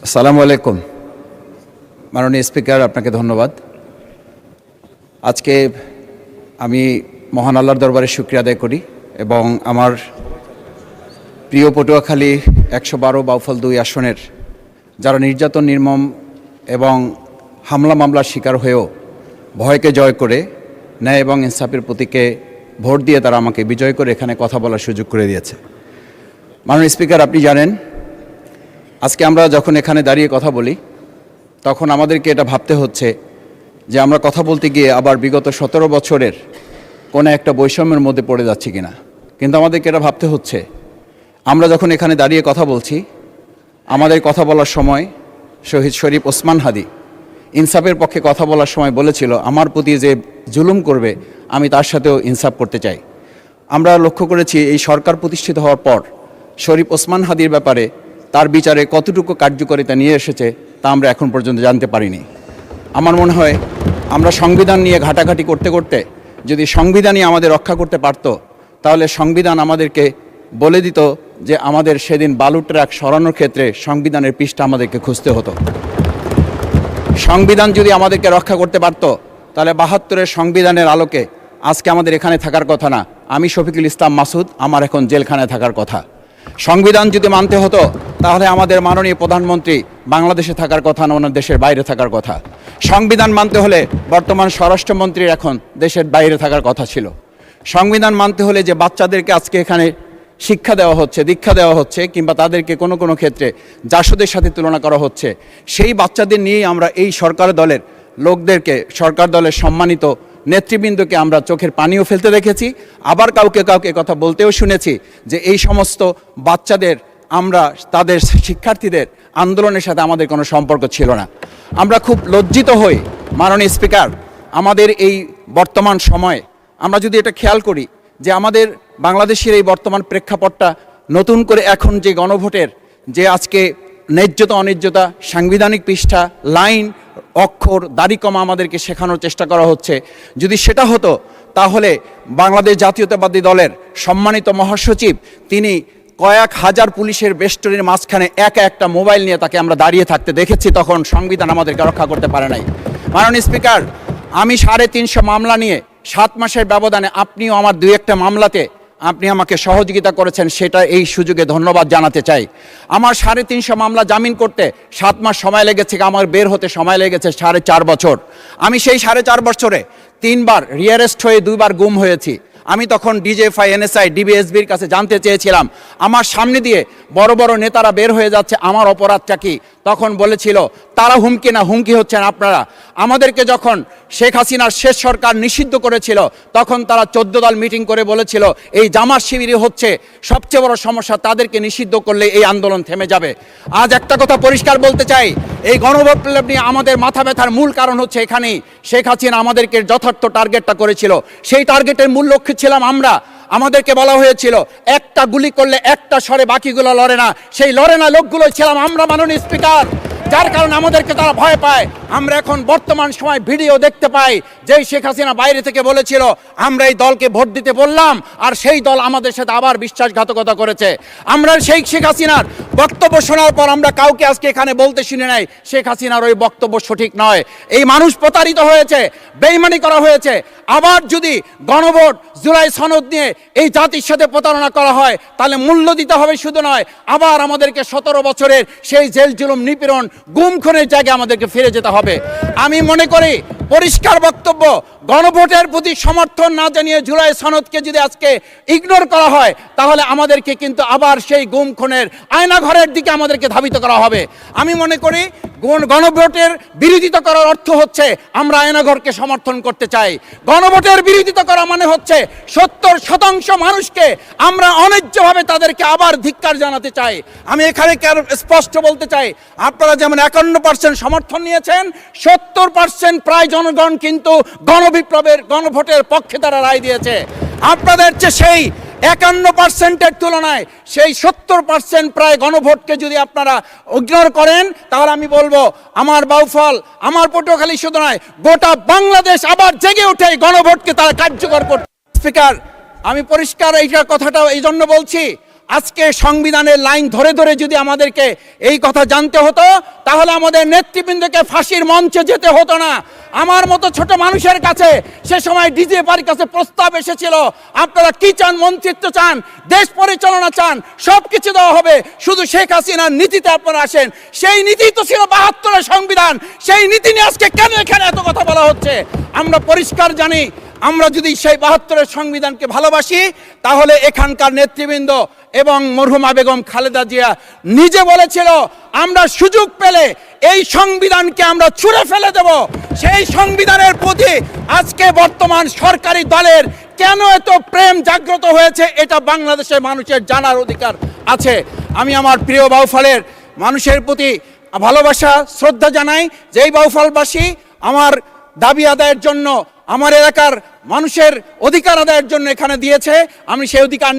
আসসালামু আলাইকুম। মাননীয় স্পিকার, আপনাকে ধন্যবাদ। আজকে আমি মহান আল্লাহর দরবারে শুকরিয়া আদায় করি এবং আমার প্রিয় পটুয়াখালী ১১২ বাউফল ২ আসনের যারা নির্যাতন, নির্মম এবং হামলা মামলার শিকার হয়েও ভয়কে জয় করে ন্যায় এবং ইনসাফের প্রতীকে ভোট দিয়ে তারা আমাকে বিজয় করে এখানে কথা বলার সুযোগ করে দিয়েছে। মাননীয় স্পিকার, আপনি জানেন আজকে আমরা যখন এখানে দাঁড়িয়ে কথা বলি তখন আমাদেরকে এটা ভাবতে হচ্ছে যে আমরা কথা বলতে গিয়ে আবার বিগত ১৭ বছরের কোনো একটা বৈষম্যের মধ্যে পড়ে যাচ্ছি কিনা। কিন্তু আমাদেরকে এটা ভাবতে হচ্ছে আমরা যখন এখানে দাঁড়িয়ে কথা বলছি, আমাদের কথা বলার সময় শহীদ শরীফ ওসমান হাদি ইনসাফের পক্ষে কথা বলার সময় বলেছিল, আমার প্রতি যে জুলুম করবে আমি তার সাথেও ইনসাফ করতে চাই। আমরা লক্ষ্য করেছি এই সরকার প্রতিষ্ঠিত হওয়ার পর শরীফ ওসমান হাদির ব্যাপারে তার বিচারে কতটুকু কার্যকারিতা নিয়ে এসেছে তা আমরা এখন পর্যন্ত জানতে পারিনি। আমার মনে হয় আমরা সংবিধান নিয়ে ঘাটাঘাটি করতে করতে যদি সংবিধানই আমাদের রক্ষা করতে পারত, তাহলে সংবিধান আমাদেরকে বলে দিত যে আমাদের সেদিন বালু ট্রাক সরানোর ক্ষেত্রে সংবিধানের পৃষ্ঠা আমাদেরকে খুঁজতে হতো। সংবিধান যদি আমাদেরকে রক্ষা করতে পারত, তাহলে ৭২-এর সংবিধানের আলোকে আজকে আমাদের এখানে থাকার কথা না। আমি শফিকুল ইসলাম মাসুদ, আমার এখন জেলখানায় থাকার কথা। সংবিধান যদি মানতে হতো, তাহলে আমাদের মাননীয় প্রধানমন্ত্রী বাংলাদেশে থাকার কথা না, ওনার দেশের বাইরে থাকার কথা। সংবিধান মানতে হলে বর্তমান স্বরাষ্ট্রমন্ত্রীর এখন দেশের বাইরে থাকার কথা ছিল। সংবিধান মানতে হলে যে বাচ্চাদেরকে আজকে এখানে শিক্ষা দেওয়া হচ্ছে, দীক্ষা দেওয়া হচ্ছে, কিংবা তাদেরকে কোনো কোনো ক্ষেত্রে জাসদের সাথে তুলনা করা হচ্ছে, সেই বাচ্চাদের নিয়েই আমরা এই সরকার দলের লোকদেরকে, সরকার দলের সম্মানিত নেতৃবৃন্দকে আমরা চোখের পানিও ফেলতে দেখেছি। আবার কাউকে কাউকে কথা বলতেও শুনেছি যে এই সমস্ত বাচ্চাদের, আমরা তাদের শিক্ষার্থীদের আন্দোলনের সাথে আমাদের কোনো সম্পর্ক ছিল না। আমরা খুব লজ্জিত হই মাননীয় স্পিকার, আমাদের এই বর্তমান সময়ে আমরা যদি এটা খেয়াল করি যে আমাদের বাংলাদেশের এই বর্তমান প্রেক্ষাপটটা নতুন করে এখন যে গণভোটের যে আজকে ন্যায্যতা অন্যায্যতা, সাংবিধানিক পৃষ্ঠা, লাইন, অক্ষর, দাড়িকমা আমাদেরকে শেখানোর চেষ্টা করা হচ্ছে, যদি সেটা হতো তাহলে বাংলাদেশ জাতীয়তাবাদী দলের সম্মানিত মহাসচিব তিনি কয়েক হাজার পুলিশের বেষ্টনীর মাঝখানে একা একটা মোবাইল নিয়ে তাকে আমরা দাঁড়িয়ে থাকতে দেখেছি, তখন সংবিধান আমাদেরকে রক্ষা করতে পারে নাই। মাননীয় স্পিকার, আমি ৩৫০ মামলা নিয়ে ৭ মাসের ব্যবধানে, আপনিও আমার ২-১টা মামলাতে আপনি আমাকে সহযোগিতা করেছেন, সেটা এই সুযোগে ধন্যবাদ জানাতে চাই। আমার ৩৫০ মামলা জামিন করতে ৭ মাস সময় লেগেছে, আমার বের হতে সময় লেগেছে ৪.৫ বছর। আমি সেই ৪.৫ বছরে ৩বার রিয়ারেস্ট হয়ে ২বার গুম হয়েছি। আমি তখন ডিজিএফআই, এনএসআই, ডিবিএসবির কাছে জানতে চেয়েছিলাম, আমার সামনে দিয়ে বড় বড় নেতারা বের হয়ে যাচ্ছে, আমার অপরাধটা কি? তখন বলেছিল তারা হুমকি না, হুমকি হচ্ছেন আপনারা। আমাদেরকে যখন শেখ হাসিনার শেষ সরকার নিষিদ্ধ করেছিল, তখন তারা ১৪ দল মিটিং করে বলেছিল এই জামাত শিবিরই হচ্ছে সবচেয়ে বড় সমস্যা, তাদেরকে নিষিদ্ধ করলে এই আন্দোলন থেমে যাবে। আজ একটা কথা পরিষ্কার বলতে চাই, এই গণবিপ্লব নিয়ে আমাদের মাথা ব্যথার মূল কারণ হচ্ছে এখানেই। শেখ হাসিনা আমাদেরকে যথার্থ টার্গেটটা করেছিল, সেই টার্গেটের মূল লক্ষ্য ছিলাম আমরা। আমাদেরকে বলা হয়েছিল একটা গুলি করলে একটা সরে, বাকিগুলো লড়ে না, সেই লড়ে না লোকগুলো ছিলাম আমরা মাননীয় স্পিকার, যার কারণে আমাদেরকে তারা ভয় পায়। আমরা এখন বর্তমান সময় ভিডিও দেখতে পাই যেই শেখ হাসিনা বাইরে থেকে বলেছিল আমরা এই দলকে ভোট দিতে বললাম, আর সেই দল আমাদের সাথে আবার বিশ্বাসঘাতকতা করেছে। আমরা সেই শেখ হাসিনার বক্তব্য শোনার পর আমরা কাউকে আজকে এখানে বলতে শুনে নাই শেখ হাসিনার ওই বক্তব্য সঠিক নয়। এই মানুষ প্রতারিত হয়েছে, বেইমানি করা হয়েছে। আবার যদি গণভোট, জুলাই সনদ নিয়ে এই জাতির সাথে প্রতারণা করা হয়, তাহলে মূল্য দিতে হবে শুধু নয়, আবার আমাদেরকে ১৭ বছরের সেই জেল জুলুম, নিপীড়ন, গুম খুনের জায়গায় আমাদেরকে ফিরে যেতে হবে। আমি মনে করি পরিষ্কার বক্তব্য, গণভোটের প্রতি সমর্থন না জানিয়ে জুলাই সনদকে যদি আজকে ইগনোর করা হয়, তাহলে আমাদেরকে কিন্তু আবার সেই গুম খুনের আয়নাঘরের দিকে আমাদেরকে ধাবিত করা হবে। আমি মনে করি গণভোটের বিরোধিতা করার অর্থ হচ্ছে আমরা আয়নাঘরকে সমর্থন করতে চাই। গণভোটের বিরোধিতা করা মানে হচ্ছে ৭০% মানুষকে আমরা অন্যায্যভাবে তাদেরকে আবার ধিক্কার জানাতে চাই। আমি এখানে স্পষ্ট বলতে চাই, আপনারা যেমন ৫১% সমর্থন নিয়েছেন, ৭০% প্রায় জনগণ কিন্তু গণবিপ্লবের, গণভোটের পক্ষে তারা রায় দিয়েছে। আপনাদের চেয়ে সেই ৫১%-এর তুলনায় সেই ৭০% প্রায় গণভোটকে যদি আপনারা ইগনোর করেন, তাহলে আমি বলবো আমার বাউফল, আমার পটুয়াখালী শুধু নয়, গোটা বাংলাদেশ আবার জেগে ওঠে এই গণভোটকে তারা কার্যকর করতে। স্পিকার, আমি পরিষ্কার এইটা কথাটা এই জন্য বলছি, আজকে সংবিধানের লাইন ধরে ধরে যদি আমাদেরকে এই কথা জানতে হতো, তাহলে আমাদের নেতৃবৃন্দকে ফাঁসির মঞ্চে যেতে হতো না। আমার মতো ছোট মানুষের কাছে সে সময় ডিজিএফআইয়ের কাছে প্রস্তাব এসেছিল, আপনারা কি চান, মন্ত্রিত্ব চান, দেশ পরিচালনা চান, সব কিছু দেওয়া হবে, শুধু শেখ হাসিনার নীতিতে আপনারা আসেন। সেই নীতি তো ছিল ৭২-এর সংবিধান, সেই নীতি নিয়ে আজকে কেন এখানে এত কথা বলা হচ্ছে? আমরা পরিষ্কার জানি, আমরা যদি সেই ৭২-এর সংবিধানকে ভালোবাসি, তাহলে এখানকার নেতৃবৃন্দ এবং মরহুমা বেগম খালেদা জিয়া নিজে বলেছিল, আমরা সুযোগ পেলে এই সংবিধানকে আমরা ছুঁড়ে ফেলে দেব। সেই সংবিধানের প্রতি আজকে বর্তমান সরকারি দলের কেন এত প্রেম জাগ্রত হয়েছে, এটা বাংলাদেশের মানুষের জানার অধিকার আছে। আমি আমার প্রিয় বাউফলের মানুষের প্রতি ভালোবাসা শ্রদ্ধা জানাই, যেই বাউফলবাসী আমার দাবি আদায়ের জন্য, আমার এলাকার মানুষের অধিকার আদায়ের জন্য এখানে দিয়েছে, আমি সেই অধিকার